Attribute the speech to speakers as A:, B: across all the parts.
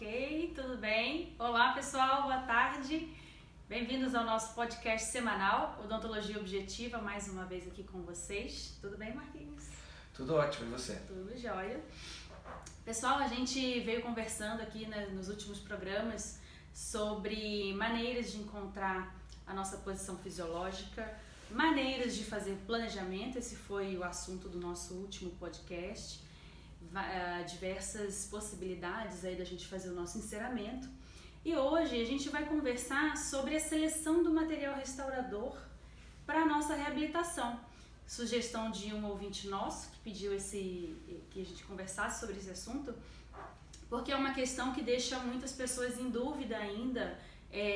A: Ok, tudo bem? Olá pessoal, boa tarde. Bem-vindos ao nosso podcast semanal, Odontologia Objetiva, mais uma vez aqui com vocês. Tudo bem, Marquinhos?
B: Tudo ótimo, e você?
A: Tudo jóia. Pessoal, a gente veio conversando aqui nos últimos programas sobre maneiras de encontrar a nossa posição fisiológica, maneiras de fazer planejamento, esse foi o assunto do nosso último podcast. Diversas possibilidades aí da gente fazer o nosso enceramento. E hoje a gente vai conversar sobre a seleção do material restaurador para a nossa reabilitação. Sugestão de um ouvinte nosso que pediu que a gente conversasse sobre esse assunto, porque é uma questão que deixa muitas pessoas em dúvida ainda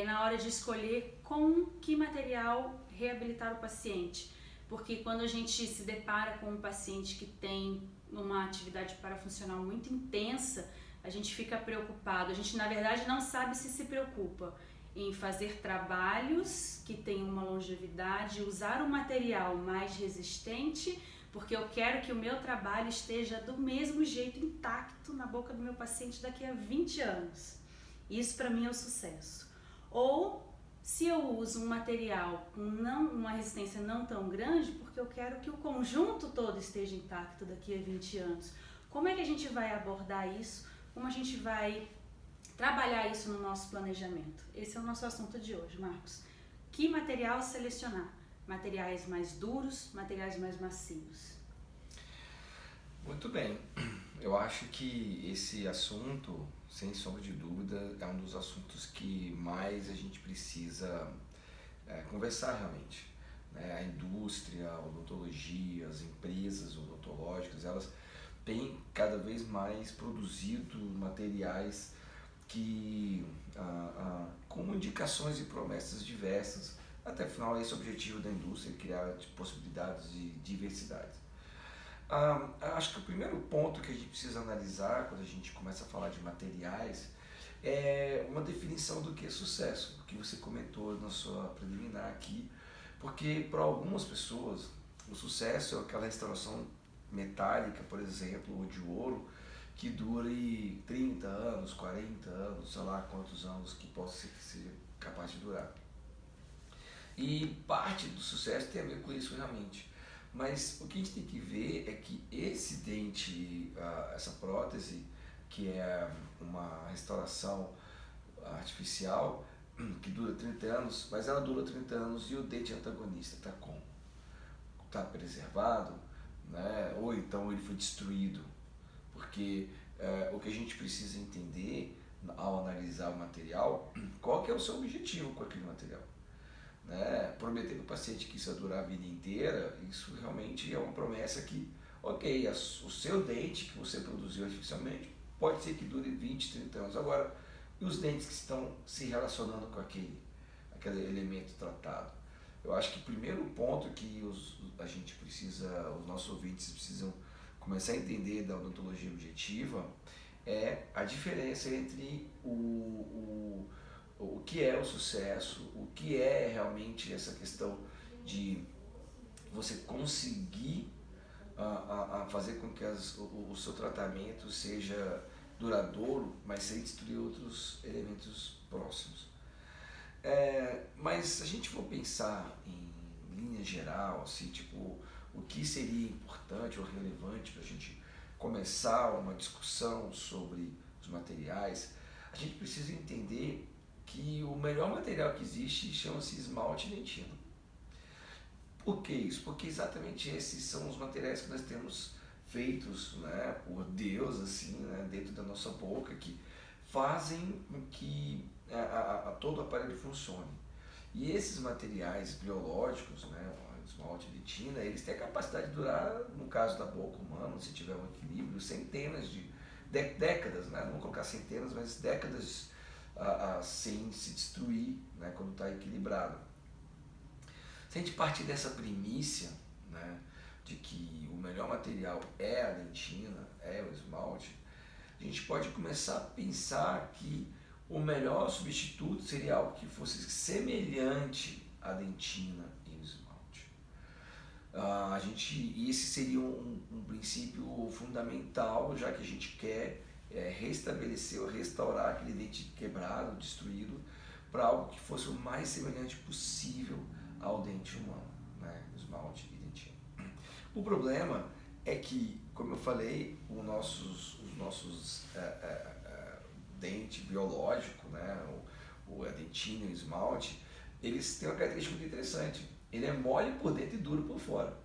A: na hora de escolher com que material reabilitar o paciente. Porque quando a gente se depara com um paciente que tem uma atividade parafuncional muito intensa, a gente fica preocupado. A gente, na verdade, não sabe se preocupa em fazer trabalhos que tenham uma longevidade, usar um material mais resistente, porque eu quero que o meu trabalho esteja do mesmo jeito intacto na boca do meu paciente daqui a 20 anos. Isso para mim é o sucesso. Ou se eu uso um material com uma resistência não tão grande, porque eu quero que o conjunto todo esteja intacto daqui a 20 anos. Como é que a gente vai abordar isso? Como a gente vai trabalhar isso no nosso planejamento? Esse é o nosso assunto de hoje, Marcos. Que material selecionar? Materiais mais duros, materiais mais macios?
B: Muito bem. Eu acho que esse assunto, sem sombra de dúvida, é um dos assuntos que mais a gente precisa conversar realmente. A indústria, a odontologia, as empresas odontológicas, elas têm cada vez mais produzido materiais que com indicações e promessas diversas. Até afinal, esse é o objetivo da indústria, criar possibilidades de diversidade. Acho que o primeiro ponto que a gente precisa analisar quando a gente começa a falar de materiais é uma definição do que é sucesso, o que você comentou na sua preliminar aqui, porque para algumas pessoas o sucesso é aquela restauração metálica, por exemplo, ou de ouro, que dure 30 anos, 40 anos, sei lá quantos anos que possa ser capaz de durar. E parte do sucesso tem a ver com isso realmente. Mas o que a gente tem que ver é que esse dente, essa prótese, que é uma restauração artificial, que dura 30 anos, mas ela dura 30 anos e o dente antagonista está como? Está preservado, né? Ou então ele foi destruído? Porque o que a gente precisa entender ao analisar o material, qual que é o seu objetivo com aquele material? Prometer para o paciente que isso vai durar a vida inteira, isso realmente é uma promessa que, ok, o seu dente que você produziu artificialmente pode ser que dure 20, 30 anos. Agora, e os dentes que estão se relacionando com aquele elemento tratado? Eu acho que o primeiro ponto que os nossos ouvintes precisam começar a entender da odontologia objetiva é a diferença entre o que é o sucesso, o que é realmente essa questão de você conseguir fazer com que o seu tratamento seja duradouro, mas sem destruir outros elementos próximos. Mas se a gente for pensar em linha geral, assim, tipo, o que seria importante ou relevante para a gente começar uma discussão sobre os materiais, a gente precisa entender que o melhor material que existe chama-se esmalte dentina. Por que isso? Porque exatamente esses são os materiais que nós temos feitos, por Deus, assim, dentro da nossa boca, que fazem com que todo o aparelho funcione. E esses materiais biológicos, esmalte e dentina, eles têm a capacidade de durar, no caso da boca humana, se tiver um equilíbrio, centenas de décadas, não vou colocar centenas, mas décadas sem se destruir, quando está equilibrado. Se a gente partir dessa primícia, de que o melhor material é a dentina, é o esmalte, a gente pode começar a pensar que o melhor substituto seria algo que fosse semelhante à dentina e ao esmalte. Esse seria um princípio fundamental, já que a gente quer restabelecer ou restaurar aquele dente quebrado, destruído, para algo que fosse o mais semelhante possível ao dente humano, né? Esmalte e dentina. O problema é que, como eu falei, os nossos dente biológico, né? A dentina e o esmalte, eles têm uma característica muito interessante. Ele é mole por dentro e duro por fora.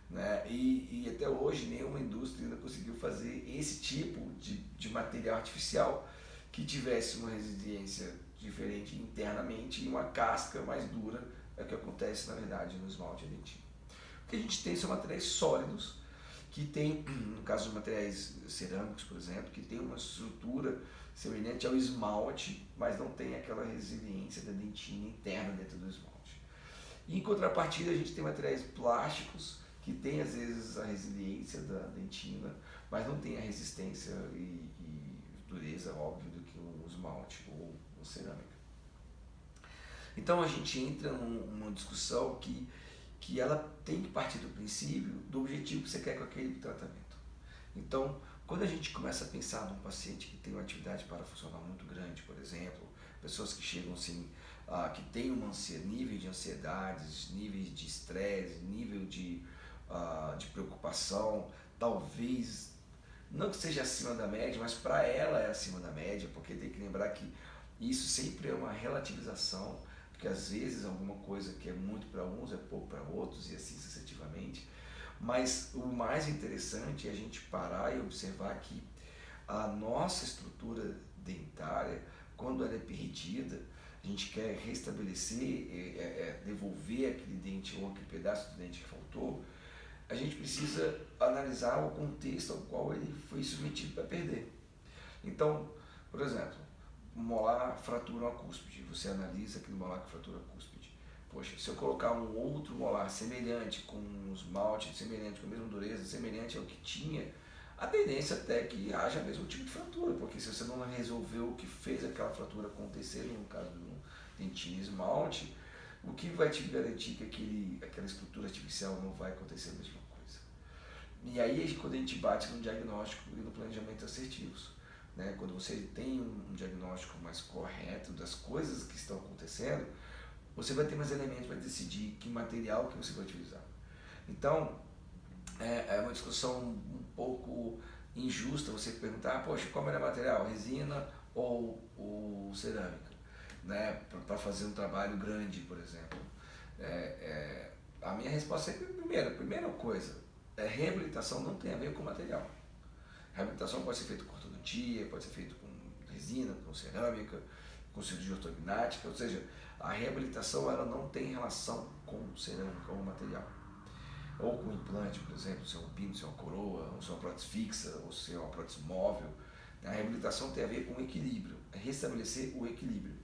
B: Né? E até hoje nenhuma indústria ainda conseguiu fazer esse tipo de material artificial que tivesse uma resiliência diferente internamente e uma casca mais dura, é o que acontece na verdade no esmalte e dentina. O que a gente tem são materiais sólidos, que tem, no caso dos materiais cerâmicos, por exemplo, que tem uma estrutura semelhante ao esmalte, mas não tem aquela resiliência da dentina interna dentro do esmalte. E, em contrapartida, a gente tem materiais plásticos, que tem às vezes a resiliência da dentina, mas não tem a resistência e dureza, óbvio, do que o esmalte ou a cerâmica. Então a gente entra numa discussão que ela tem que partir do princípio, do objetivo que você quer com aquele tratamento. Então, quando a gente começa a pensar num paciente que tem uma atividade parafuncional muito grande, por exemplo, pessoas que chegam assim, que tem nível de ansiedades, níveis de estresse, nível de preocupação, talvez não que seja acima da média, mas para ela é acima da média, porque tem que lembrar que isso sempre é uma relativização, porque às vezes alguma coisa que é muito para uns é pouco para outros e assim sucessivamente. Mas o mais interessante é a gente parar e observar que a nossa estrutura dentária, quando ela é perdida, a gente quer restabelecer, devolver aquele dente ou aquele pedaço do dente que faltou, a gente precisa analisar o contexto ao qual ele foi submetido para perder. Então, por exemplo, um molar fratura uma cúspide, você analisa aquele molar que fratura a cúspide. Poxa, se eu colocar um outro molar semelhante, com um esmalte semelhante, com a mesma dureza, semelhante ao que tinha, a tendência até é que haja mesmo tipo de fratura, porque se você não resolveu o que fez aquela fratura acontecer, no caso do dentina e esmalte, o que vai te garantir que aquela estrutura artificial não vai acontecer a mesma coisa? E aí quando a gente bate no diagnóstico e no planejamento assertivos, né? Quando você tem um diagnóstico mais correto das coisas que estão acontecendo, você vai ter mais elementos para decidir que material que você vai utilizar. Então, é uma discussão um pouco injusta você perguntar, poxa, qual é o melhor material, resina ou cerâmica, né? Para fazer um trabalho grande, por exemplo. A minha resposta é primeira coisa, reabilitação não tem a ver com material. Reabilitação pode ser feita com ortodontia, pode ser feita com resina, com cerâmica, com cirurgia ortognática, ou seja, a reabilitação ela não tem relação com cerâmica ou material. Ou com implante, por exemplo, se é um pino, se é uma coroa, ou se é uma prótese fixa, ou se é uma prótese móvel. A reabilitação tem a ver com o equilíbrio, é restabelecer o equilíbrio.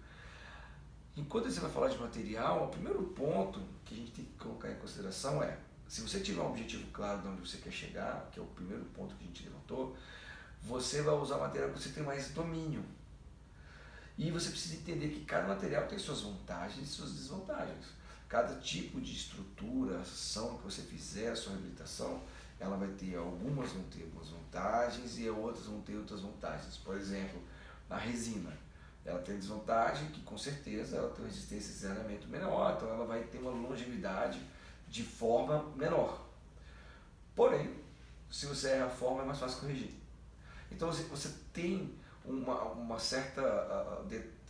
B: Enquanto você vai falar de material, o primeiro ponto que a gente tem que colocar em consideração é, se você tiver um objetivo claro de onde você quer chegar, que é o primeiro ponto que a gente levantou, você vai usar material que você tem mais domínio. E você precisa entender que cada material tem suas vantagens e suas desvantagens. Cada tipo de estrutura, ação que você fizer, a sua reabilitação, ela vai ter, algumas vão ter algumas vantagens e outras vão ter outras vantagens. Por exemplo, a resina, ela tem desvantagem que com certeza ela tem uma resistência a desalinhamento menor, então ela vai ter uma longevidade de forma menor. Porém, se você erra a forma é mais fácil corrigir. Então você tem uma certa,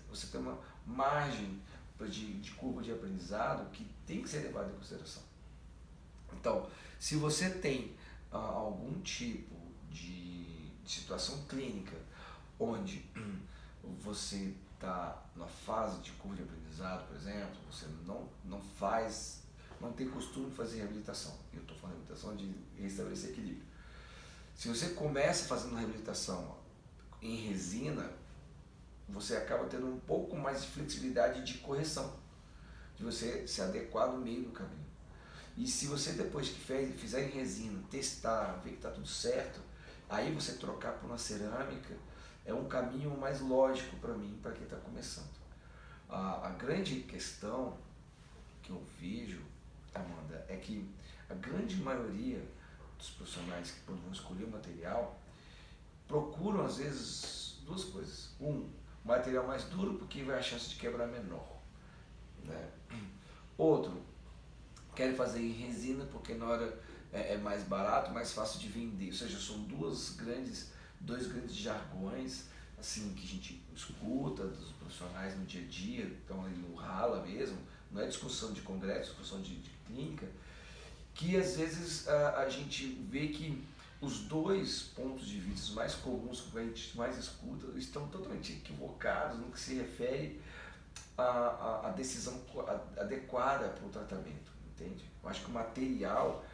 B: você tem uma margem de curva de aprendizado que tem que ser levada em consideração. Então, se você tem algum tipo de situação clínica onde você está na fase de curva de aprendizado, por exemplo, você não tem costume de fazer reabilitação. Eu estou falando de reabilitação de restabelecer equilíbrio. Se você começa fazendo reabilitação em resina, você acaba tendo um pouco mais de flexibilidade de correção, de você se adequar no meio do caminho. E se você depois que fizer em resina, testar, ver que está tudo certo, aí você trocar por uma cerâmica é um caminho mais lógico para mim, para quem está começando. A grande questão que eu vejo, Amanda, é que a grande maioria dos profissionais que quando vão escolher o material, procuram às vezes duas coisas. Um material mais duro porque vai a chance de quebrar menor, né? Outro, querem fazer em resina porque na hora é mais barato, mais fácil de vender. Ou seja, são dois grandes jargões assim que a gente escuta dos profissionais no dia a dia, estão ali no rala mesmo, não é discussão de congresso, discussão de clínica, que às vezes a gente vê que os dois pontos de vista mais comuns que a gente mais escuta estão totalmente equivocados no que se refere à decisão adequada para o tratamento, entende? Eu acho que o material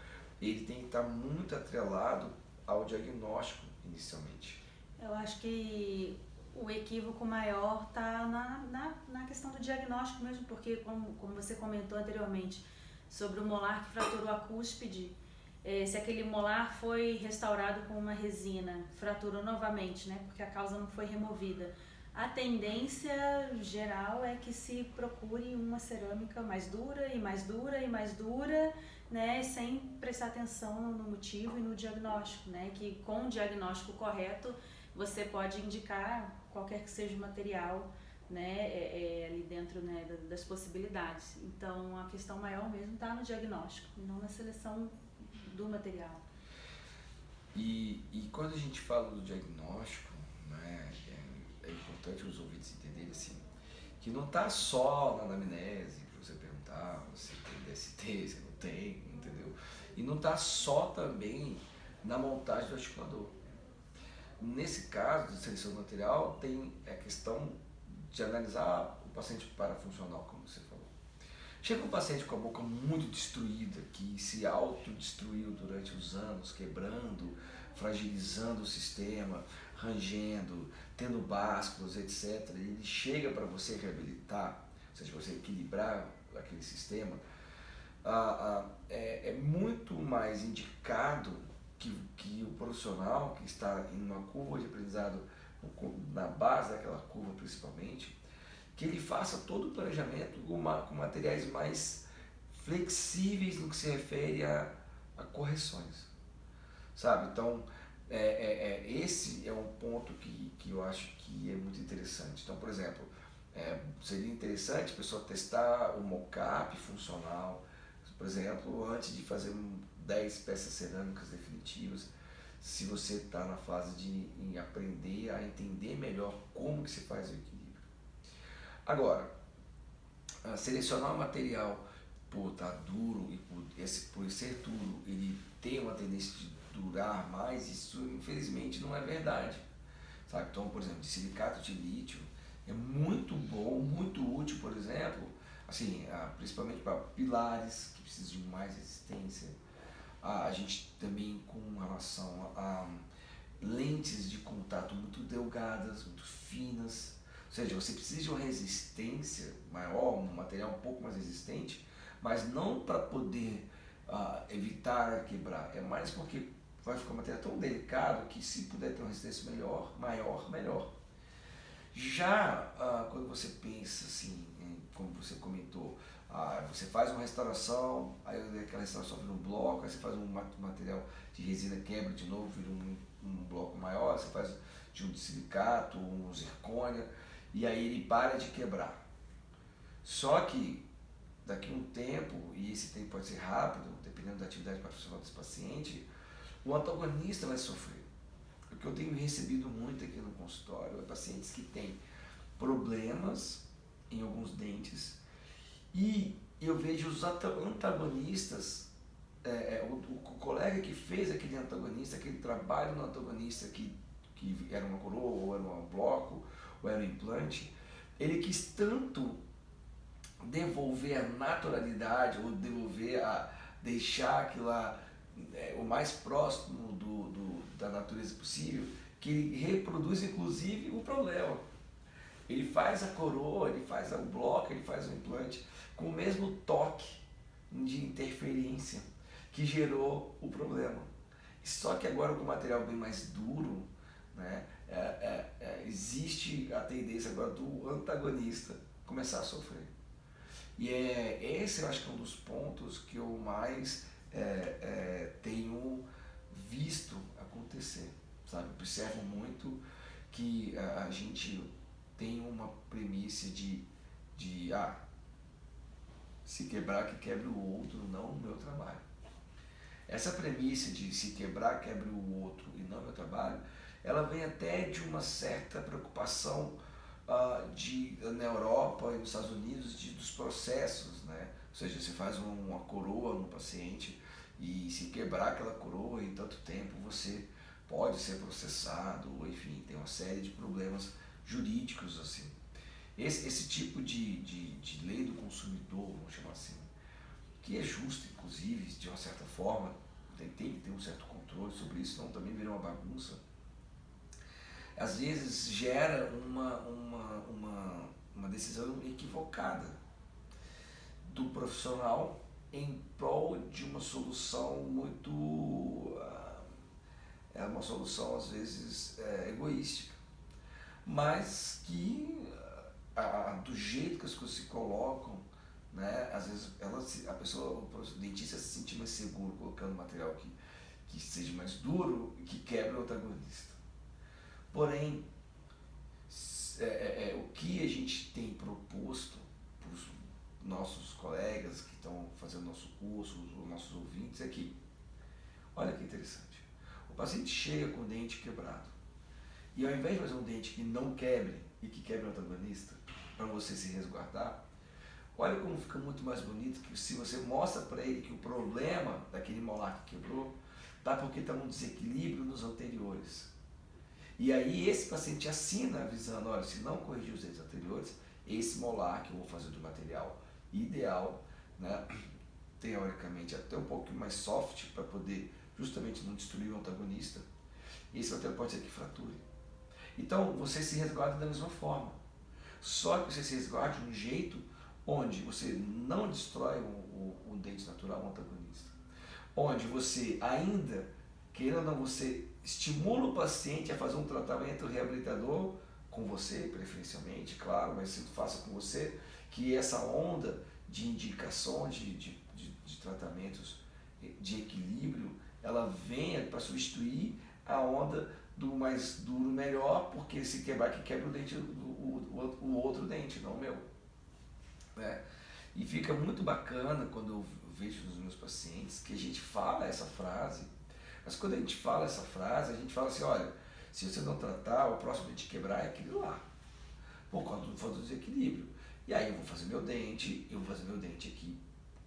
B: ele tem que estar muito atrelado ao diagnóstico inicialmente.
A: Eu acho que o equívoco maior está na questão do diagnóstico mesmo, porque como você comentou anteriormente sobre o molar que fraturou a cúspide, se aquele molar foi restaurado com uma resina, fraturou novamente, né, porque a causa não foi removida. A tendência geral é que se procure uma cerâmica mais dura e mais dura e mais dura, né, sem prestar atenção no motivo e no diagnóstico, né, que com o diagnóstico correto você pode indicar qualquer que seja o material, né, ali dentro, né, das possibilidades. Então a questão maior mesmo está no diagnóstico, não na seleção do material.
B: E quando a gente fala do diagnóstico, né, é importante os ouvintes entenderem assim, que não está só na anamnese, para você perguntar se tem DST, se não tem, entendeu? E não está só também na montagem do articulador. Nesse caso de seleção do material, tem a questão de analisar o paciente parafuncional, como você falou. Chega um paciente com a boca muito destruída, que se autodestruiu durante os anos, quebrando, fragilizando o sistema, rangendo, tendo básculos, etc. E ele chega para você reabilitar, ou seja, você equilibrar aquele sistema, é muito mais indicado que o profissional que está em uma curva de aprendizado, na base daquela curva principalmente, que ele faça todo o planejamento com materiais mais flexíveis no que se refere a correções, sabe? Então, esse é um ponto que eu acho que é muito interessante. Então, por exemplo, seria interessante a pessoa testar o mockup funcional, por exemplo, antes de fazer 10 peças cerâmicas definitivas, se você está na fase de aprender a entender melhor como que se faz o equilíbrio. Agora, selecionar o material por estar duro e por ser duro, ele tem uma tendência de durar mais, isso infelizmente não é verdade, sabe? Então, por exemplo, de silicato de lítio é muito bom, muito útil, por exemplo, assim, principalmente para pilares que precisam de mais resistência. A gente também com relação a lentes de contato muito delgadas, muito finas, ou seja, você precisa de uma resistência maior, um material um pouco mais resistente, mas não para poder evitar quebrar, é mais porque vai ficar um material tão delicado que se puder ter uma resistência maior, melhor. Já quando você pensa assim, como você comentou, você faz uma restauração, aí aquela restauração vira um bloco, aí você faz um material de resina, quebra de novo, vira um bloco maior, você faz de um silicato, um zircônia, e aí ele para de quebrar. Só que daqui a um tempo, e esse tempo pode ser rápido, dependendo da atividade profissional desse paciente, o antagonista vai sofrer. O que eu tenho recebido muito aqui no consultório é pacientes que têm problemas em alguns dentes e eu vejo os antagonistas, o colega que fez aquele antagonista, aquele trabalho no antagonista que era uma coroa, ou era um bloco, ou era um implante, ele quis tanto devolver a naturalidade, ou deixar aquilo lá o mais próximo da natureza possível, que ele reproduz inclusive o problema. Ele faz a coroa, ele faz o bloco, ele faz o implante com o mesmo toque de interferência que gerou o problema. Só que agora com o material bem mais duro, né, existe a tendência agora do antagonista começar a sofrer. E esse eu acho que é um dos pontos que eu mais tenho visto acontecer. sabe? Eu observo muito que a gente tem uma premissa de se quebrar que quebre o outro, não o meu trabalho. Essa premissa de se quebrar, quebre o outro e não o meu trabalho, ela vem até de uma certa preocupação na Europa e nos Estados Unidos dos processos, né? Ou seja, você faz uma coroa no paciente e se quebrar aquela coroa em tanto tempo você pode ser processado, ou enfim, tem uma série de problemas jurídicos assim. Esse tipo de lei do consumidor, vamos chamar assim, que é justa, inclusive, de uma certa forma, tem que ter um certo controle sobre isso, senão também vira uma bagunça. Às vezes gera uma decisão equivocada do profissional em prol de uma solução muito... é uma solução às vezes egoística, mas que do jeito que as coisas se colocam, né, às vezes o dentista se sentir mais seguro colocando material que seja mais duro e que quebre o antagonista. Porém, o que a gente tem proposto para os nossos colegas que estão fazendo nosso curso, os nossos ouvintes, é que, olha que interessante, o paciente chega com o dente quebrado e ao invés de fazer um dente que não quebre e que quebre o antagonista, para você se resguardar, olha como fica muito mais bonito que se você mostra para ele que o problema daquele molar que quebrou tá porque está um desequilíbrio nos anteriores. E aí esse paciente assina avisando, olha, se não corrigir os dentes anteriores, esse molar que eu vou fazer do material ideal, né, teoricamente até um pouco mais soft para poder justamente não destruir o antagonista, esse material pode ser que frature. Então você se resguarda da mesma forma, só que você se resguarda de um jeito onde você não destrói o dente natural, o antagonista, onde você ainda, querendo ou não, você estimula o paciente a fazer um tratamento reabilitador com você, preferencialmente, claro, mas se faça com você, que essa onda de indicação de tratamentos de equilíbrio, ela venha para substituir a onda do mais duro melhor, porque se quebrar, que quebra o dente, o outro dente, não o meu. Né? E fica muito bacana quando eu vejo nos meus pacientes que a gente fala essa frase, mas quando a gente fala essa frase, a gente fala assim, olha, se você não tratar, o próximo dente quebrar é aquele lá, por conta do desequilíbrio. E aí eu vou fazer meu dente aqui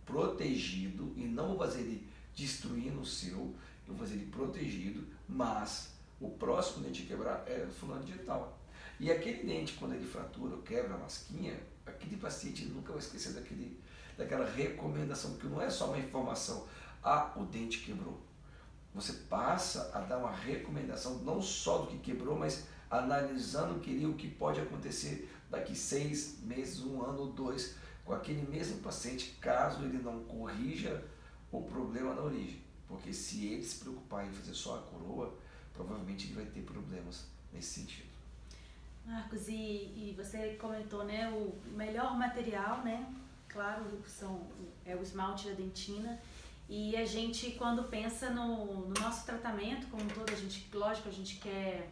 B: protegido, e não vou fazer ele destruindo o seu, eu vou fazer ele protegido, mas o próximo dente quebrar é fulano de tal. E aquele dente, quando ele fratura ou quebra a lasquinha, aquele paciente nunca vai esquecer daquela recomendação, porque não é só uma informação, o dente quebrou. Você passa a dar uma recomendação não só do que quebrou, mas analisando o que pode acontecer daqui 6 meses, 1 ano ou 2, com aquele mesmo paciente, caso ele não corrija o problema na origem. Porque se ele se preocupar em fazer só a coroa, provavelmente ele vai ter problemas nesse sentido.
A: Marcos, e você comentou, né, o melhor material, né, claro, é o esmalte da dentina, e a gente, quando pensa no nosso tratamento, como todo, lógico, a gente quer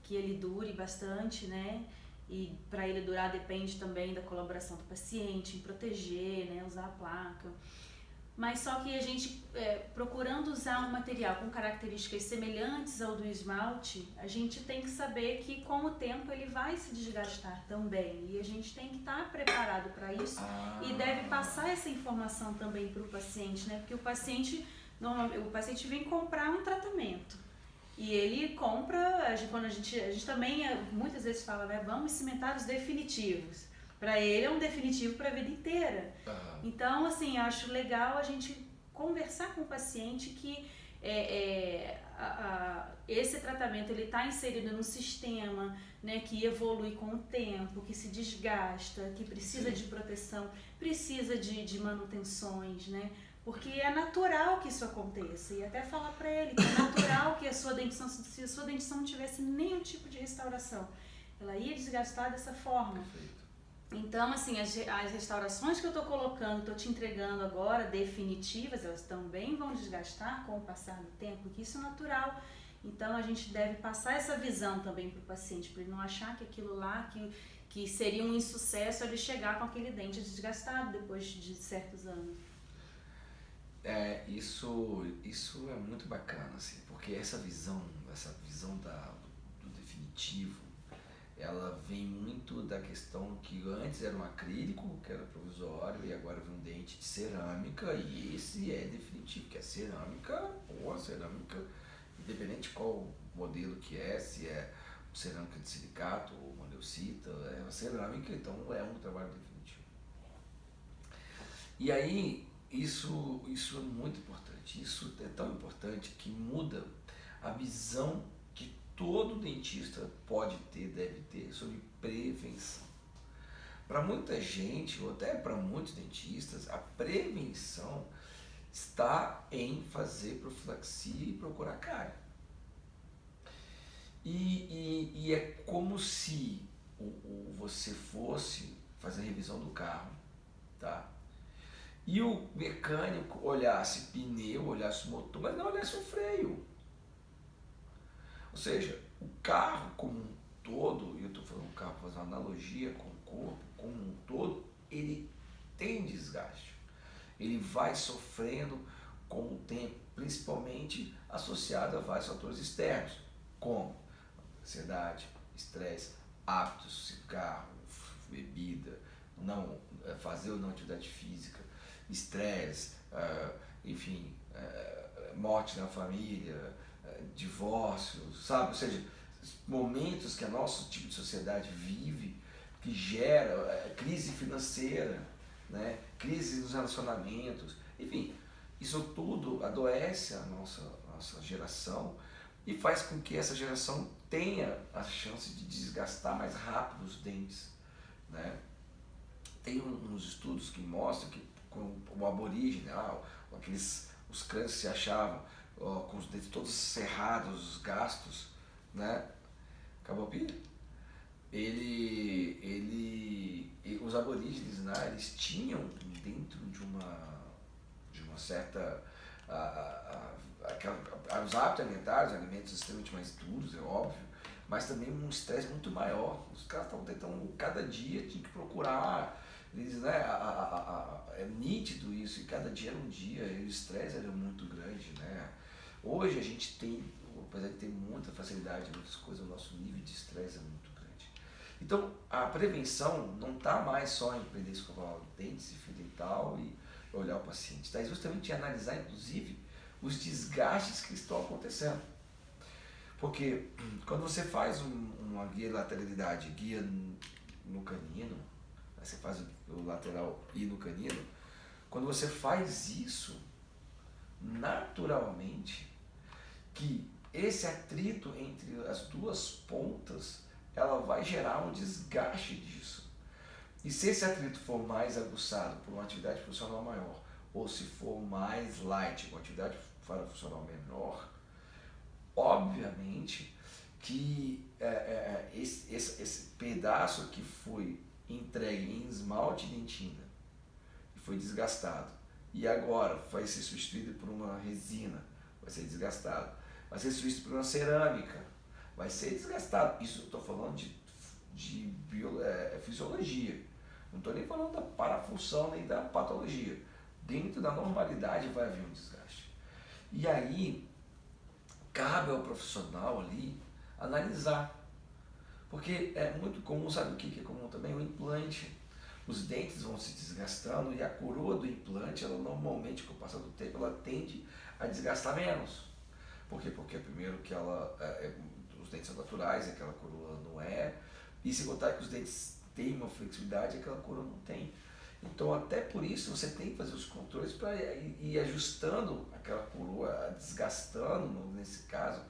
A: que ele dure bastante, né, e para ele durar depende também da colaboração do paciente, em proteger, né, usar a placa. Mas só que a gente, procurando usar um material com características semelhantes ao do esmalte, a gente tem que saber que com o tempo ele vai se desgastar também. E a gente tem que estar preparado para isso e deve passar essa informação também para o paciente, né? Porque o paciente vem comprar um tratamento. E ele compra, quando a gente também muitas vezes fala, né? Vamos cimentar os definitivos. Para ele é um definitivo para a vida inteira. Então, assim, eu acho legal a gente conversar com o paciente que esse tratamento ele está inserido num sistema, né, que evolui com o tempo, que se desgasta, que precisa de proteção, precisa de manutenções, né? Porque é natural que isso aconteça. E até falar para ele que é natural que se a sua dentição não tivesse nenhum tipo de restauração, ela ia desgastar dessa forma.
B: Perfeito.
A: Então, assim, as restaurações que eu estou colocando, estou te entregando agora, definitivas, elas também vão desgastar com o passar do tempo, porque isso é natural. Então a gente deve passar essa visão também para o paciente, para ele não achar que aquilo lá, que seria um insucesso ele chegar com aquele dente desgastado depois de certos anos.
B: Isso é muito bacana, assim, porque essa visão do definitivo, ela vem muito da questão que antes era um acrílico, que era provisório, e agora vem um dente de cerâmica, e esse é definitivo, que é cerâmica, independente de qual modelo que é, se é cerâmica de silicato ou moneucita, é uma cerâmica, então é um trabalho definitivo. E aí, isso é muito importante, isso é tão importante que muda a visão que todo dentista pode ter, deve ter, sobre prevenção. Para muita gente, ou até para muitos dentistas, a prevenção está em fazer profilaxia e procurar cárie. E é como se você fosse fazer a revisão do carro, tá? E o mecânico olhasse pneu, olhasse motor, mas não olhasse o freio. Ou seja, o carro como um todo, e eu estou falando do carro para fazer uma analogia com o corpo, como um todo, ele tem desgaste. Ele vai sofrendo com o tempo, principalmente associado a vários fatores externos, como ansiedade, estresse, hábitos, cigarro, bebida, não fazer ou não atividade física, estresse, enfim, morte na família, divórcio, sabe? Ou seja, momentos que a nosso tipo de sociedade vive, que gera crise financeira, né? Crise nos relacionamentos, enfim, isso tudo adoece a nossa geração e faz com que essa geração tenha a chance de desgastar mais rápido os dentes, né? Tem uns estudos que mostram que com o aborígene, os crânios se achavam com os dentes todos cerrados, gastos, né? Acabou a pilha? Os aborígenes, né, eles tinham dentro de uma certa os hábitos alimentares, alimentos extremamente mais duros, é óbvio, mas também um estresse muito maior. Os caras estavam tentando, cada dia tinha que procurar, eles, né, é nítido isso, e cada dia era um dia, e o estresse era muito grande, né? Hoje a gente tem, apesar de ter muita facilidade em muitas coisas, o nosso nível de estresse é muito grande. Então, a prevenção não está mais só em aprender a escovar os dentes e fio dental e olhar o paciente, está justamente em analisar, inclusive, os desgastes que estão acontecendo. Porque quando você faz uma guia de lateralidade, guia no canino, você faz o lateral e no canino, quando você faz isso, naturalmente, que esse atrito entre as duas pontas, ela vai gerar um desgaste disso. E se esse atrito for mais aguçado por uma atividade funcional maior, ou se for mais light, uma atividade funcional menor, obviamente que esse pedaço que foi entregue em esmalte e dentina e foi desgastado, e agora vai ser substituído por uma resina, vai ser desgastado, vai ser substituído por uma cerâmica, vai ser desgastado. Isso eu estou falando de fisiologia, não estou nem falando da parafunção nem da patologia. Dentro da normalidade vai haver um desgaste. E aí cabe ao profissional ali analisar, porque é muito comum, sabe o que é comum também? O implante. Os dentes vão se desgastando e a coroa do implante, ela normalmente, com o passar do tempo, ela tende a desgastar menos. Por quê? Porque primeiro que os dentes são naturais, aquela coroa não é, e se botar que os dentes têm uma flexibilidade, aquela coroa não tem. Então, até por isso, você tem que fazer os controles para ir ajustando aquela coroa, desgastando, nesse caso,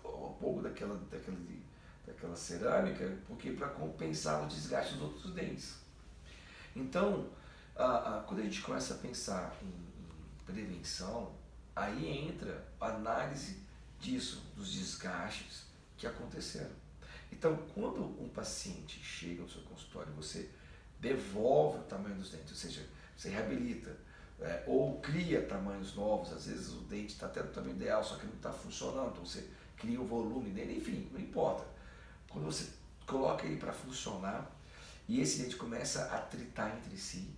B: um pouco daquela cerâmica, porque para compensar o desgaste dos outros dentes. Então, quando a gente começa a pensar em prevenção, aí entra a análise disso, dos desgastes que aconteceram. Então, quando um paciente chega ao seu consultório, você devolve o tamanho dos dentes, ou seja, você reabilita, ou cria tamanhos novos, às vezes o dente está até no tamanho ideal, só que não está funcionando, então você cria o volume dele, enfim, não importa. Quando você coloca ele para funcionar e esse dente começa a atritar entre si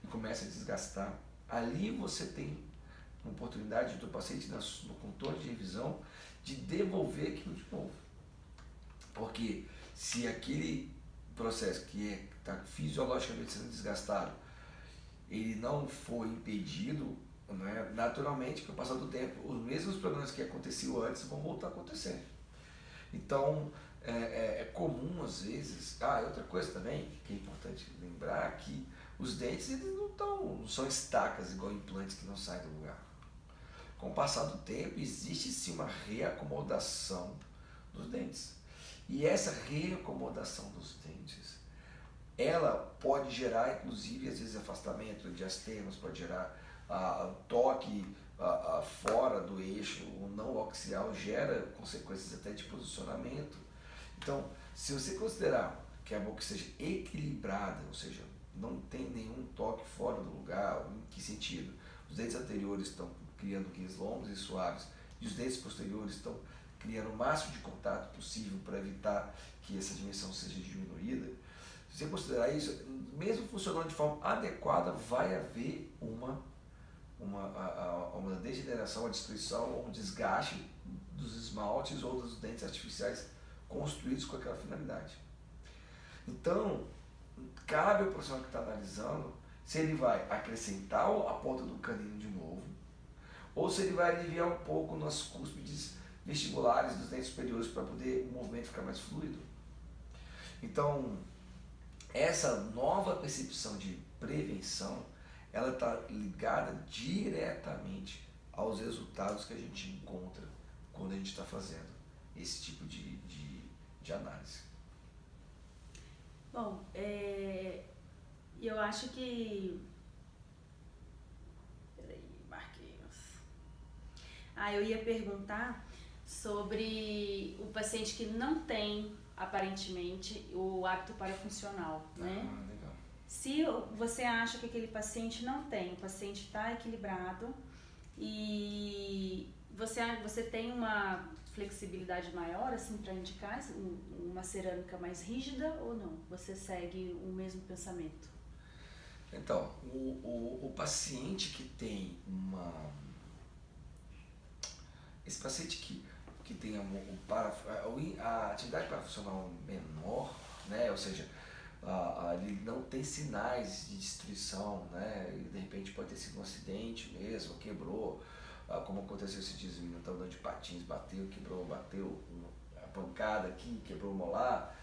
B: e começa a desgastar, ali você tem uma oportunidade do paciente no controle de revisão de devolver aquilo de novo. Porque se aquele processo que está fisiologicamente sendo desgastado, ele não foi impedido, né, naturalmente, com o passar do tempo, os mesmos problemas que aconteciam antes vão voltar a acontecer. Então, é comum às vezes. Outra coisa também que é importante lembrar que os dentes eles não são estacas igual implantes que não saem do lugar. Com o passar do tempo, existe sim uma reacomodação dos dentes. E essa reacomodação dos dentes, ela pode gerar, inclusive, às vezes, afastamento de diastemas, pode gerar toque fora do eixo, o não axial gera consequências até de posicionamento. Então, se você considerar que a boca seja equilibrada, ou seja, não tem nenhum toque fora do lugar, em que sentido? Os dentes anteriores estão criando guias longos e suaves, e os dentes posteriores estão criando o máximo de contato possível para evitar que essa dimensão seja diminuída. Se você considerar isso, mesmo funcionando de forma adequada, vai haver uma degeneração, uma destruição ou um desgaste dos esmaltes ou dos dentes artificiais construídos com aquela finalidade. Então, cabe ao profissional que está analisando se ele vai acrescentar a ponta do canino de novo ou se ele vai aliviar um pouco nas cúspides vestibulares dos dentes superiores para poder o movimento ficar mais fluido. Então, essa nova percepção de prevenção, ela está ligada diretamente aos resultados que a gente encontra quando a gente está fazendo esse tipo de análise.
A: Bom, eu acho que... Peraí, Marquinhos. Eu ia perguntar sobre o paciente que não tem, aparentemente, o hábito parafuncional, né?
B: Legal.
A: Se você acha que aquele paciente não tem, o paciente está equilibrado e você tem uma flexibilidade maior assim para indicar uma cerâmica mais rígida ou não? Você segue o mesmo pensamento?
B: Então, o paciente que tem esse paciente que tem a atividade parafuncional menor, né? Ou seja, ele não tem sinais de destruição, né? E de repente pode ter sido um acidente mesmo, quebrou, como aconteceu esse dia, o menino estava andando de patins, bateu a pancada aqui, quebrou o molar.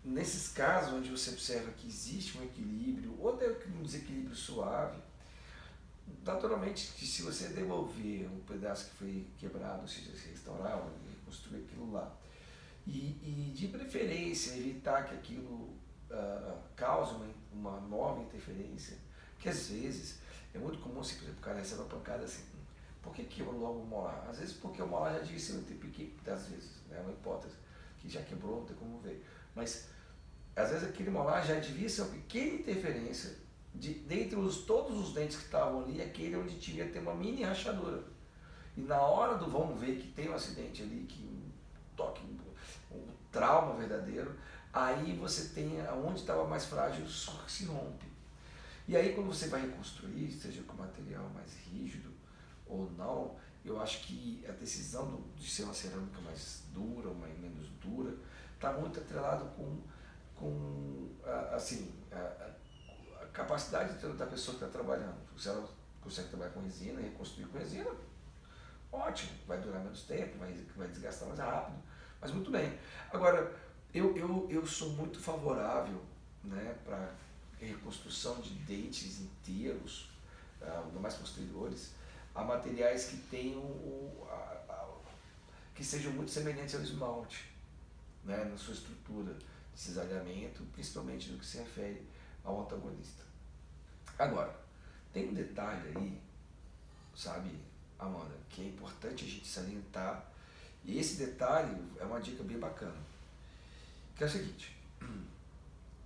B: Nesses casos onde você observa que existe um equilíbrio, ou até um desequilíbrio suave, naturalmente que se você devolver um pedaço que foi quebrado, ou seja, se restaurar, reconstruir aquilo lá, e de preferência evitar que aquilo cause uma nova interferência, que às vezes é muito comum, assim, por exemplo, o cara recebe uma pancada assim, por que quebrou logo o molar? Às vezes porque o molar já devia ser muito pequeno, às vezes, é uma hipótese, que já quebrou, não tem como ver, mas às vezes aquele molar já devia ser uma pequena interferência dentre todos os dentes que estavam ali, aquele onde devia ter uma mini rachadura. E na hora do vamos ver que tem um acidente ali, que um toque, um trauma verdadeiro, aí você tem onde estava mais frágil, se rompe. E aí quando você vai reconstruir, seja com material mais rígido ou não, eu acho que a decisão de ser uma cerâmica mais dura ou menos dura está muito atrelado com a capacidade da pessoa que está trabalhando. Se ela consegue trabalhar com resina e reconstruir com resina, ótimo, vai durar menos tempo, vai desgastar mais rápido, mas muito bem. Agora, eu sou muito favorável, né, para reconstrução de dentes inteiros, no mais posteriores, a materiais que tenham que sejam muito semelhantes ao esmalte, né, na sua estrutura de cisalhamento, principalmente no que se refere ao antagonista. Agora, tem um detalhe aí, sabe, Amanda, que é importante a gente salientar, e esse detalhe é uma dica bem bacana, que é o seguinte: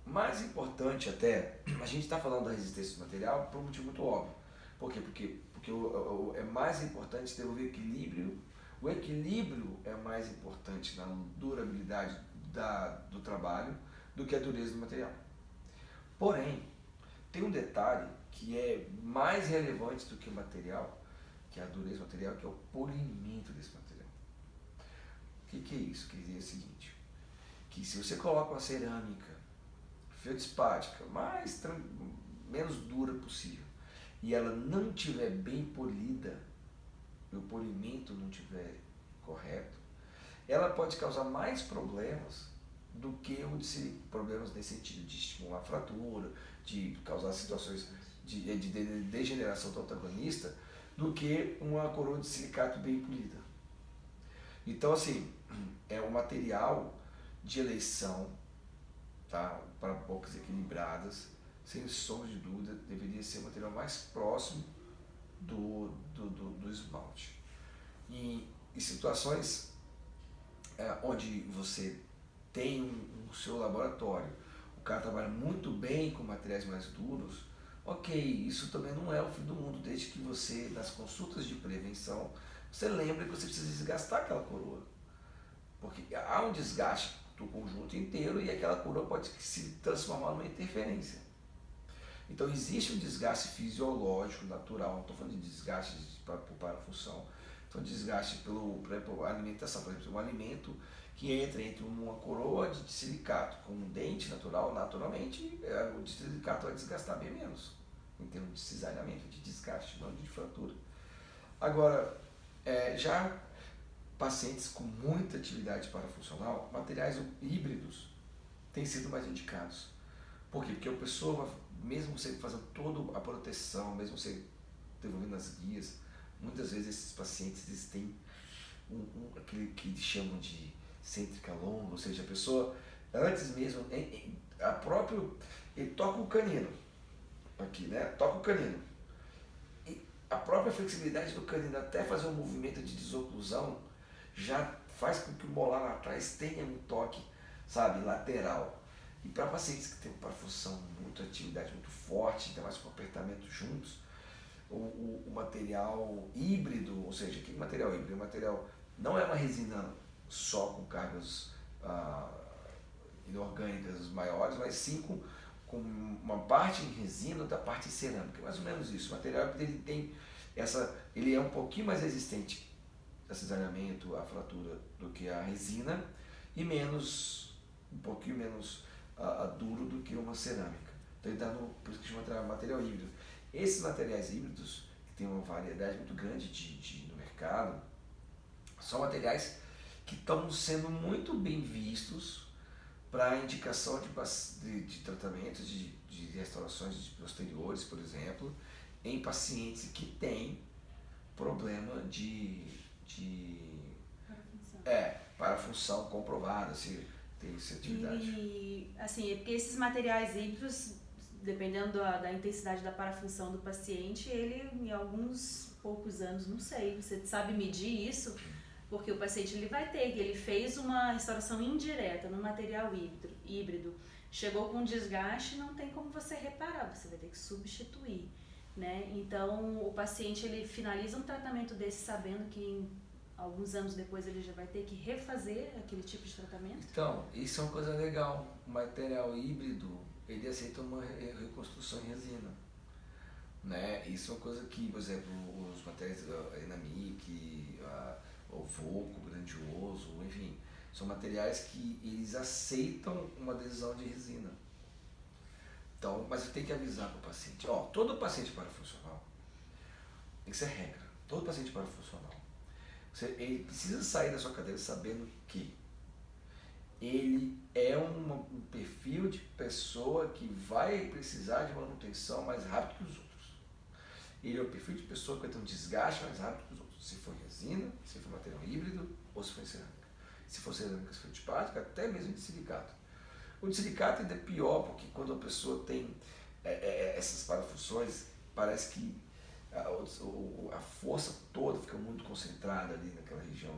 B: mais importante até, a gente está falando da resistência do material por um motivo muito óbvio, Por quê? Porque é mais importante desenvolver equilíbrio. O equilíbrio é mais importante na durabilidade do trabalho do que a dureza do material. Porém, tem um detalhe que é mais relevante do que o material, que é a dureza do material, que é o polimento desse material. O que é isso? Quer dizer o seguinte, que se você coloca uma cerâmica feldspática, menos dura possível, e ela não estiver bem polida, e o polimento não estiver correto, ela pode causar mais problemas do que problemas nesse sentido de estimular fratura, de causar situações de degeneração do antagonista, do que uma coroa de silicato bem polida. Então, assim, é um material de eleição, tá? Para bocas equilibradas, sem sombra de dúvida, deveria ser o material mais próximo do esmalte. E em situações onde você tem o seu laboratório, o cara trabalha muito bem com materiais mais duros, ok, isso também não é o fim do mundo, desde que você, nas consultas de prevenção, você lembre que você precisa desgastar aquela coroa. Porque há um desgaste do conjunto inteiro e aquela coroa pode se transformar numa interferência. Então existe um desgaste fisiológico, natural, não estou falando de desgaste por parafunção, estou falando de desgaste pela alimentação. Por exemplo, um alimento que entra entre uma coroa de silicato com um dente natural, naturalmente o de silicato vai desgastar bem menos, em termos de cisalhamento, de desgaste, não de fratura. Agora, já pacientes com muita atividade parafuncional, materiais híbridos têm sido mais indicados. Por quê? Porque a pessoa, mesmo você fazendo toda a proteção, mesmo você desenvolvendo as guias, muitas vezes esses pacientes eles têm aquele que eles chamam de cêntrica longa, ou seja, a pessoa antes mesmo, ele toca o canino, aqui, né? Toca o canino. E a própria flexibilidade do canino até fazer um movimento de desoclusão já faz com que o molar lá atrás tenha um toque, sabe, lateral. E para pacientes que têm uma parafunção, muita atividade muito forte, ainda mais com apertamento juntos, o material híbrido, ou seja, que material híbrido? O material não é uma resina só com cargas inorgânicas maiores, mas sim com uma parte em resina da parte cerâmica, mais ou menos isso. O material ele tem ele é um pouquinho mais resistente a cisalhamento, a fratura do que a resina e um pouquinho menos duro do que uma cerâmica. Então ele dá por isso que chama material híbrido. Esses materiais híbridos, que tem uma variedade muito grande no mercado, são materiais que estão sendo muito bem vistos para a indicação de tratamentos de restaurações posteriores, por exemplo, em pacientes que têm problema de parafunção comprovada, se tem essa atividade.
A: E, assim, porque esses materiais híbridos, dependendo da intensidade da parafunção do paciente, ele, em alguns poucos anos, não sei, você sabe medir isso? Porque o paciente ele fez uma restauração indireta no material híbrido, chegou com desgaste, não tem como você reparar, você vai ter que substituir, né? Então o paciente ele finaliza um tratamento desse sabendo que alguns anos depois ele já vai ter que refazer aquele tipo de tratamento?
B: Então, isso é uma coisa legal. O material híbrido, ele aceita uma reconstrução em resina, né? Isso é uma coisa que, por exemplo, os materiais Enamic, o Voco, Grandioso, enfim, são materiais que eles aceitam uma adesão de resina. Então, mas você tem que avisar para o paciente. Todo paciente parafuncional, isso é regra, todo paciente parafuncional, ele precisa sair da sua cadeira sabendo que ele é um perfil de pessoa que vai precisar de manutenção mais rápido que os outros. Ele é o perfil de pessoa que vai ter um desgaste mais rápido que os outros. Se for resina, se for material híbrido ou se for cerâmica. Se for cerâmica, se for de plástico, até mesmo de silicato. O de silicato ainda é pior, porque quando a pessoa tem essas parafunções, parece que a força toda fica muito concentrada ali naquela região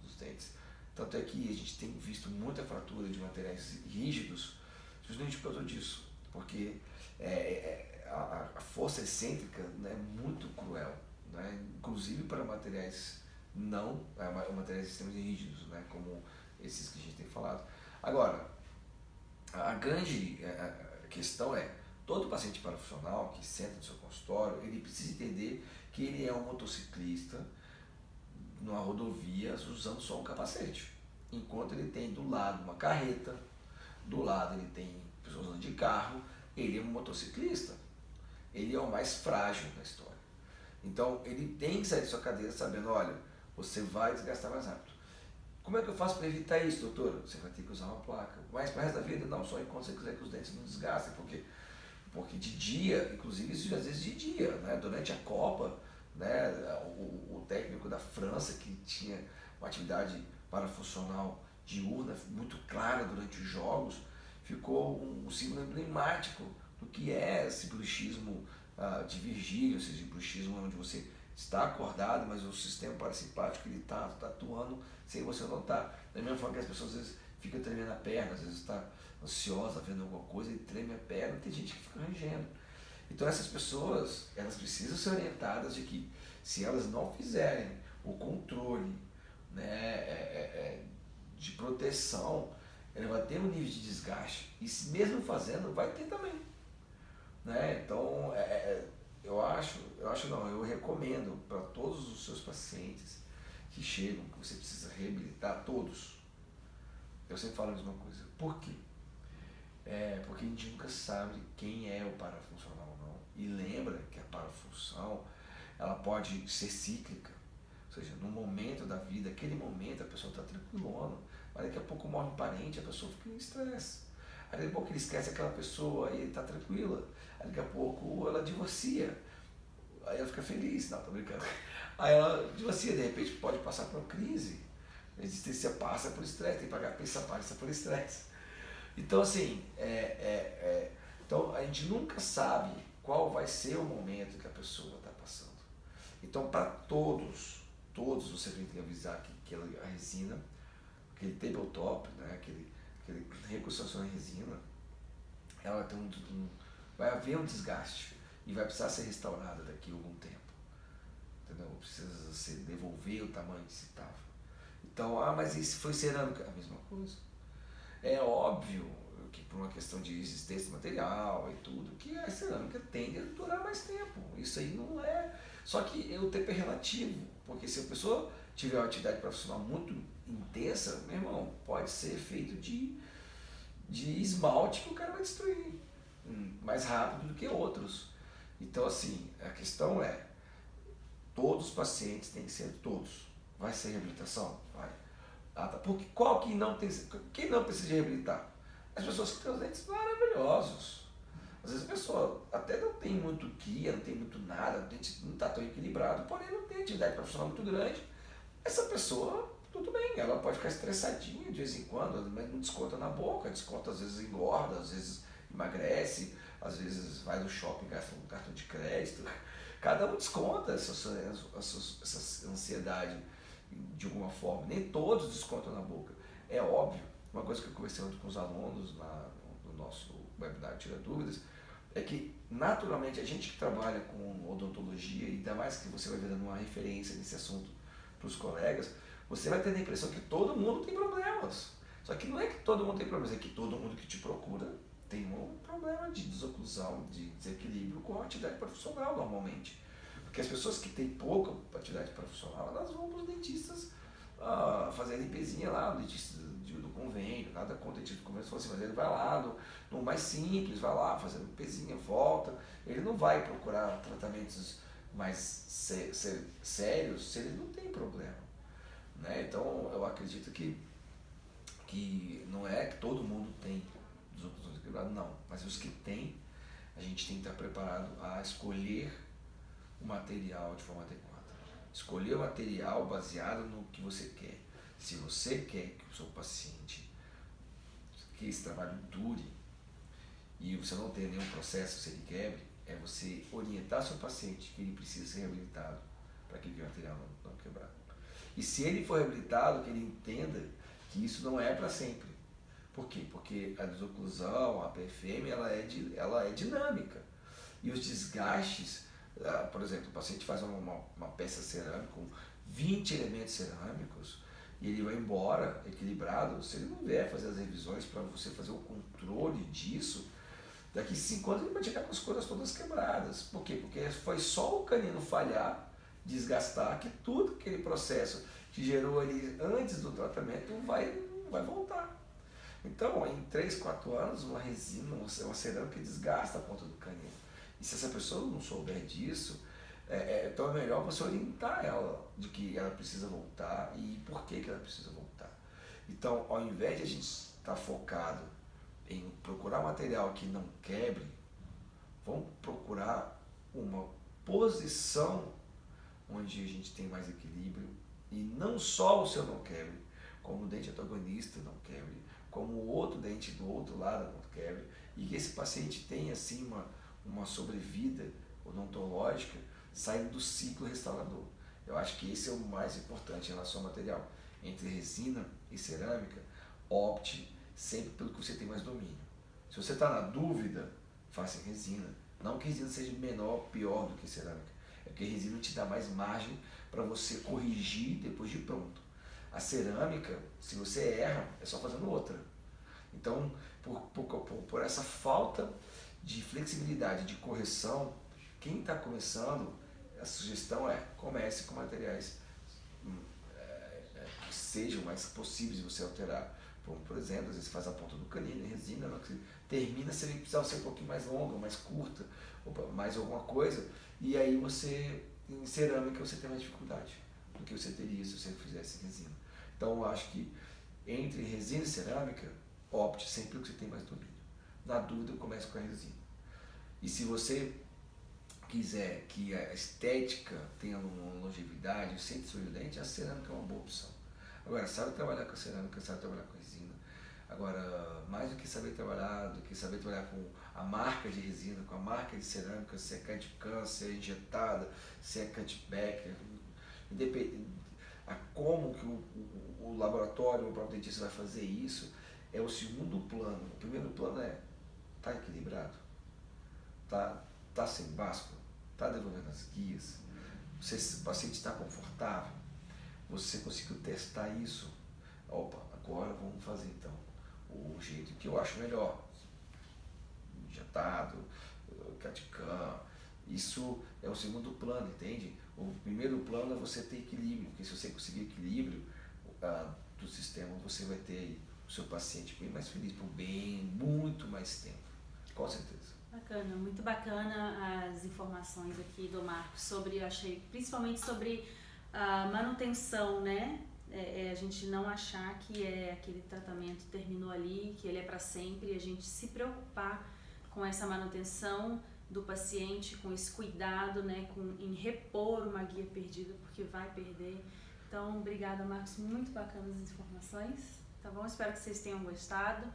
B: dos dentes. Tanto é que a gente tem visto muita fratura de materiais rígidos, justamente por causa disso. porque a força excêntrica, né, é muito cruel, né, inclusive para materiais materiais extremamente rígidos, né, como esses que a gente tem falado. Agora, a grande questão é, todo paciente parafuncional que senta no seu consultório, ele precisa entender que ele é um motociclista numa rodovia usando só um capacete, enquanto ele tem do lado uma carreta, do lado ele tem pessoas andando de carro, ele é um motociclista, ele é o mais frágil da história. Então ele tem que sair de sua cadeira sabendo, olha, você vai desgastar mais rápido. Como é que eu faço para evitar isso, doutora? Você vai ter que usar uma placa. Mas para o resto da vida? Não, só enquanto você quiser que os dentes não desgastem, porque de dia, inclusive isso às vezes de dia, né? Durante a Copa, né? O técnico da França, que tinha uma atividade parafuncional diurna muito clara durante os jogos, ficou um símbolo emblemático do que é esse bruxismo de vigília, ou seja, bruxismo onde você está acordado, mas o sistema parasimpático ele está atuando sem você notar. Da mesma forma que as pessoas às vezes ficam tremendo a perna, às vezes está ansiosa vendo alguma coisa e treme a perna, tem gente que fica rangendo. Então essas pessoas, elas precisam ser orientadas de que se elas não fizerem o controle, né, de proteção, ela vai ter um nível de desgaste. E se mesmo fazendo, vai ter também. Né? Então, eu recomendo para todos os seus pacientes que chegam, que você precisa reabilitar todos. Eu sempre falo a mesma coisa. Por quê? Porque a gente nunca sabe quem é o parafuncional ou não. E lembra que a parafunção, ela pode ser cíclica. Ou seja, num momento da vida, aquele momento a pessoa está tranquilona, mas daqui a pouco morre um parente, a pessoa fica em estresse. Aí daqui a pouco ele esquece aquela pessoa e ele está tranquila. Aí daqui a pouco ela divorcia. Aí ela fica feliz, não, tô brincando. Aí ela divorcia, de repente pode passar por uma crise. A existência passa por estresse, tem que pagar a pensão, passa por estresse. Então assim, então a gente nunca sabe qual vai ser o momento que a pessoa está passando. Então para todos você tem que avisar que a resina, aquele tabletop, né, aquele reconstrução em resina, ela tem vai haver um desgaste e vai precisar ser restaurada daqui a algum tempo. Entendeu? Precisa se devolver o tamanho que se estava. Então, mas e se foi cerâmica? A mesma coisa. É óbvio que por uma questão de existência material e tudo, que a cerâmica tende a durar mais tempo. Isso aí não é... Só que o tempo é relativo, porque se a pessoa tiver uma atividade profissional muito intensa, meu irmão, pode ser feito de esmalte que o cara vai destruir mais rápido do que outros. Então, assim, a questão é, todos os pacientes têm que ser todos. Vai ser reabilitação? Vai. Porque quem não precisa de reabilitar? As pessoas que têm os dentes maravilhosos. Às vezes a pessoa até não tem muito guia, não tem muito nada, o dente não está tão equilibrado, porém não tem atividade profissional muito grande. Essa pessoa, tudo bem, ela pode ficar estressadinha de vez em quando, mas não desconta na boca, desconta às vezes engorda, às vezes emagrece, às vezes vai no shopping e gasta um cartão de crédito. Cada um desconta essa ansiedade de alguma forma, nem todos descontam na boca. É óbvio, uma coisa que eu conversei com os alunos no nosso webinar Tira Dúvidas, é que naturalmente a gente que trabalha com odontologia, e ainda mais que você vai virando uma referência nesse assunto para os colegas, você vai ter a impressão que todo mundo tem problemas. Só que não é que todo mundo tem problemas, é que todo mundo que te procura tem um problema de desoclusão, de desequilíbrio com a atividade profissional normalmente. Porque as pessoas que têm pouca atividade profissional, elas vão para os dentistas fazer a limpezinha lá, o dentista do convênio, nada contra o dentista do convênio, assim, mas ele vai lá no mais simples, vai lá fazer a limpezinha, volta. Ele não vai procurar tratamentos mais sérios se ele não tem problema. Né? Então eu acredito que não é que todo mundo tem desoclusão equilibrada, não, mas os que tem, a gente tem que estar preparado a escolher o material de forma adequada. Escolher o material baseado no que você quer. Se você quer que o seu paciente, que esse trabalho dure e você não tenha nenhum processo se ele quebre, é você orientar seu paciente que ele precisa ser reabilitado para que o material não quebrar. E se ele for reabilitado, que ele entenda que isso não é para sempre. Por quê? Porque a desoclusão, a PFM, ela é dinâmica. E os desgastes, por exemplo, o paciente faz uma peça cerâmica com 20 elementos cerâmicos e ele vai embora equilibrado. Se ele não vier fazer as revisões para você fazer o controle disso, daqui 5 anos ele vai chegar com as coisas todas quebradas. Por quê? Porque foi só o canino falhar, desgastar, que tudo aquele processo que gerou ali antes do tratamento vai voltar. Então, em 3, 4 anos, uma resina, uma cerâmica desgasta a ponta do canino. E se essa pessoa não souber disso, então é melhor você orientar ela de que ela precisa voltar e por que ela precisa voltar. Então, ao invés de a gente estar focado em procurar material que não quebre, vamos procurar uma posição onde a gente tem mais equilíbrio e não só o seu não quebre, como o dente antagonista não quebre, como o outro dente do outro lado não quebre, e que esse paciente tenha assim uma sobrevida odontológica saindo do ciclo restaurador. Eu acho que esse é o mais importante em relação ao material. Entre resina e cerâmica, opte sempre pelo que você tem mais domínio. Se você está na dúvida, faça em resina. Não que resina seja menor ou pior do que cerâmica, é porque resina te dá mais margem para você corrigir depois de pronto. A cerâmica, se você erra, é só fazendo outra. Então, por essa falta de flexibilidade, de correção, quem está começando, a sugestão é comece com materiais que sejam mais possíveis de você alterar. Por exemplo, às vezes você faz a ponta do canino em resina, termina se ele precisar ser um pouquinho mais longa, mais curta, ou mais alguma coisa, e aí você, em cerâmica, você tem mais dificuldade do que você teria se você fizesse em resina. Então, eu acho que entre resina e cerâmica, opte sempre o que você tem mais domínio. Na dúvida, comece com a resina. E se você quiser que a estética tenha uma longevidade, sem destruir o dente, a cerâmica é uma boa opção. Agora, sabe trabalhar com a cerâmica, sabe trabalhar com a resina. Agora, mais do que saber trabalhar com a marca de resina, com a marca de cerâmica, se é Cad-Cam, se é injetada, se é cutback, independente a como que o laboratório, o próprio dentista vai fazer isso, é o segundo plano. O primeiro plano é, tá equilibrado? Tá sem báscula? Tá devolvendo as guias? O paciente está confortável? Você conseguiu testar isso? Opa, agora vamos fazer então o jeito que eu acho melhor. Injetado, Cad-Cam. Isso é o segundo plano, entende? O primeiro plano é você ter equilíbrio, porque se você conseguir equilíbrio do sistema, você vai ter o seu paciente bem mais feliz, por bem, muito mais tempo. Com certeza.
A: Bacana, muito bacana as informações aqui do Marcos sobre, eu achei, principalmente sobre a manutenção, né? A gente não achar que aquele tratamento terminou ali, que ele é para sempre, e a gente se preocupar com essa manutenção do paciente, com esse cuidado, né, em repor uma guia perdida, porque vai perder. Então, obrigada, Marcos, muito bacanas as informações, tá bom? Espero que vocês tenham gostado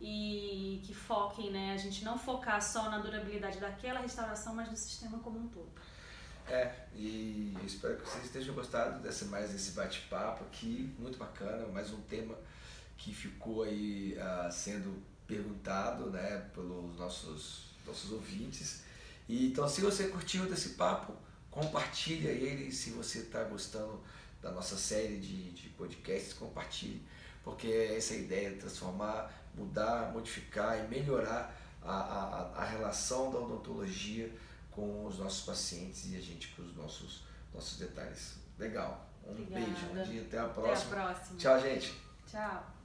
A: e que foquem, né, a gente não focar só na durabilidade daquela restauração, mas do sistema como um todo.
B: E eu espero que vocês tenham gostado desse bate-papo aqui, muito bacana, mais um tema que ficou aí sendo perguntado, né, pelos nossos ouvintes. E então, se você curtiu desse papo, compartilha ele. Se você está gostando da nossa série de podcasts, compartilhe, porque essa é a ideia, transformar, mudar, modificar e melhorar a relação da odontologia com os nossos pacientes e a gente com os nossos detalhes. Legal. Obrigada. Beijo, bom dia, até a próxima.
A: Até a próxima.
B: Tchau, gente.
A: Tchau.